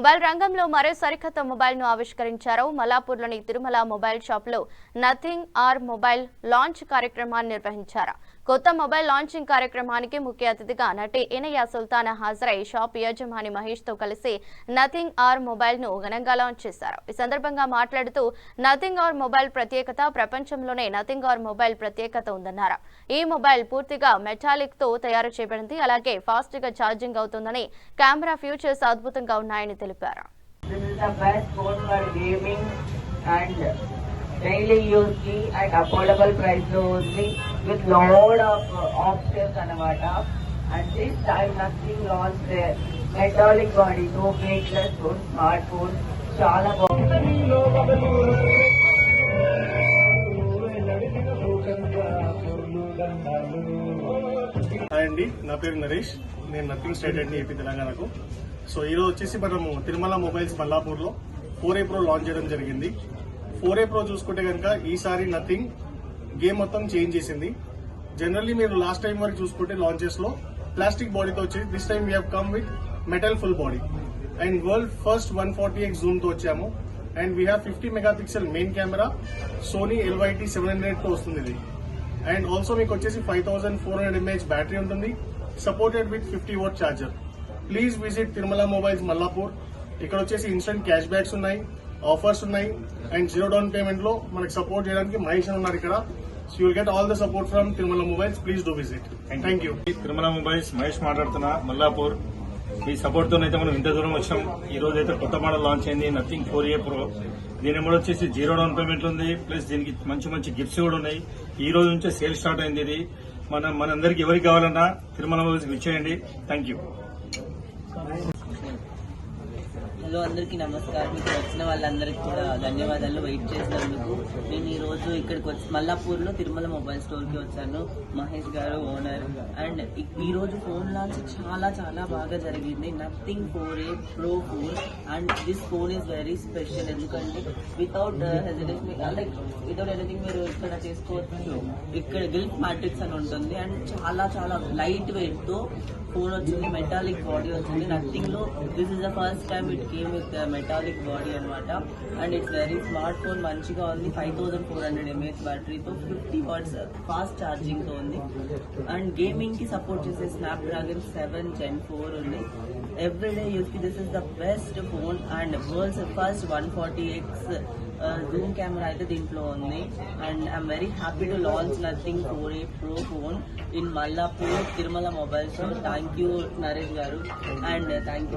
Mobile రంగంలో మరో సరికొత్త మొబైల్ ను ఆవిష్కరించారు. మల్లాపూర్లోని తిరుమల మొబైల్ షాప్ లో నథింగ్ ఆర్ మొబైల్ లాంచ్ కార్యక్రమాన్ని నిర్వహించారు. కొత్త మొబైల్ లాంచింగ్ కార్యక్రమానికి ముఖ్య అతిథిగా నటి ఇనయ సుల్తానా హాజరై షాప్ యజమాని మహేష్ తో కలిసి నథింగ్ ఆర్ మొబైల్ ను ఘనంగా లాంచ్ చేశారు. ఈ సందర్భంగా మాట్లాడుతూ నథింగ్ ఆర్ మొబైల్ ప్రత్యేకత ప్రపంచంలోనే నథింగ్ ఆర్ మొబైల్ ప్రత్యేకత ఉందన్నారు. ఈ మొబైల్ పూర్తిగా మెటాలిక్ తో తయారు చేయబడింది. అలాగే ఫాస్ట్ గా ఛార్జింగ్ అవుతుందని, కెమెరా ఫీచర్స్ అద్భుతంగా ఉన్నాయని తెలిపారు. This is the best phone for gaming and daily use ki at affordable price lo undi with lot of options anamata. And this time nothing launched their metallic body, no weightless phone, smartphone, chala hi అండి, నా పేరు నరేష్. నేను Nothing state అండి, AP తెలంగాణకు. So ఈరోజు వచ్చేసి మనము Tirumala Mobiles మల్లాపూర్లో 4A Pro లాంచ్ చేయడం జరిగింది. 4A Pro చూసుకుంటే కనుక ఈసారి నథింగ్ గేమ్ మొత్తం చేంజ్ చేసింది. జనరల్లీ మీరు లాస్ట్ టైం వరకు చూసుకుంటే లాంచెస్ లో ప్లాస్టిక్ బాడీతో వచ్చేది. This time we have come with metal full body and world first 140x zoom తో వచ్చాము. And we have 50 megapixel main camera, Sony LYT 700 తో వస్తుంది ఇది. అండ్ ఆల్సో మీకు వచ్చేసి 5400 mAh బ్యాటరీ ఉంటుంది, supported with 50 watt charger. Please visit Tirumala mobiles Mallapur. ఇక్కడ వచ్చేసి ఇన్స్టెంట్ క్యాష్ బ్యాక్స్ ఉన్నాయి, ఆఫర్స్ ఉన్నాయి అండ్ 0 డౌన్ పేమెంట్ లో మనకి సపోర్ట్ చేయడానికి మహేష్ ఉన్నారు ఇక్కడ. So you'll get all the support from Tirumala mobiles. Please do visit. Thank you. Tirumala mobiles Mahesh మాట్లాడుతున్నా, మల్లాపూర్. ఈ సపోర్ట్ తోనైతే మనం ఇంత దూరం వచ్చాం. ఈ రోజు అయితే కొత్త మోడల్ లాంచ్ అయింది, నథింగ్ 4A Pro. దీని కూడా వచ్చేసి 0 డౌన్ పేమెంట్ ఉంది, ప్లస్ దీనికి మంచి మంచి గిఫ్ట్స్ కూడా ఉన్నాయి. ఈ రోజు నుంచే సేల్ స్టార్ట్ అయింది. ఇది మనందరికి ఎవరికి కావాలన్నా తిరుమల మొబైల్స్ ఇచ్చేయండి. Thank you. హలో, అందరికీ నమస్కారం. ఇక్కడ వచ్చిన వాళ్ళందరికీ కూడా ధన్యవాదాలు వెయిట్ చేసినందుకు. నేను ఈ రోజు ఇక్కడికి వచ్చి మల్లాపూర్లో తిరుమల మొబైల్ స్టోర్కి వచ్చాను. మహేష్ గారు ఓనర్. అండ్ ఈ రోజు ఫోన్ లాంచ్ చాలా చాలా బాగా జరిగింది. Nothing 4A Pro phone and this phone is very special. ఎందుకంటే without hesitation, like without anything మీరు ఇక్కడ చేసుకోవచ్చు. ఇక్కడ గిల్ఫ్ మ్యాట్రిక్స్ అని ఉంటుంది అండ్ చాలా చాలా లైట్ వెయిట్ తో ఫోన్ వచ్చింది. మెటాలిక్ బాడీ వచ్చింది. నథింగ్ లో this is the first time it came with metallic body అనమాట. And it's very smart phone, మంచిగా ఉంది. 5400 mAh బ్యాటరీతో 50 watts ఫాస్ట్ ఛార్జింగ్ తో ఉంది. అండ్ గేమింగ్ కి సపోర్ట్ చేసే స్నాప్డ్రాగన్ 7 Gen 4 ఉంది. ఎవ్రీడే యూస్ కి this is the best phone and world's first 140x zoom camera అయితే దీంట్లో ఉంది. And I'm very happy to launch nothing 4A Pro phone in Mallapur Tirumala mobile store. Thank you Naresh గారు and thank you.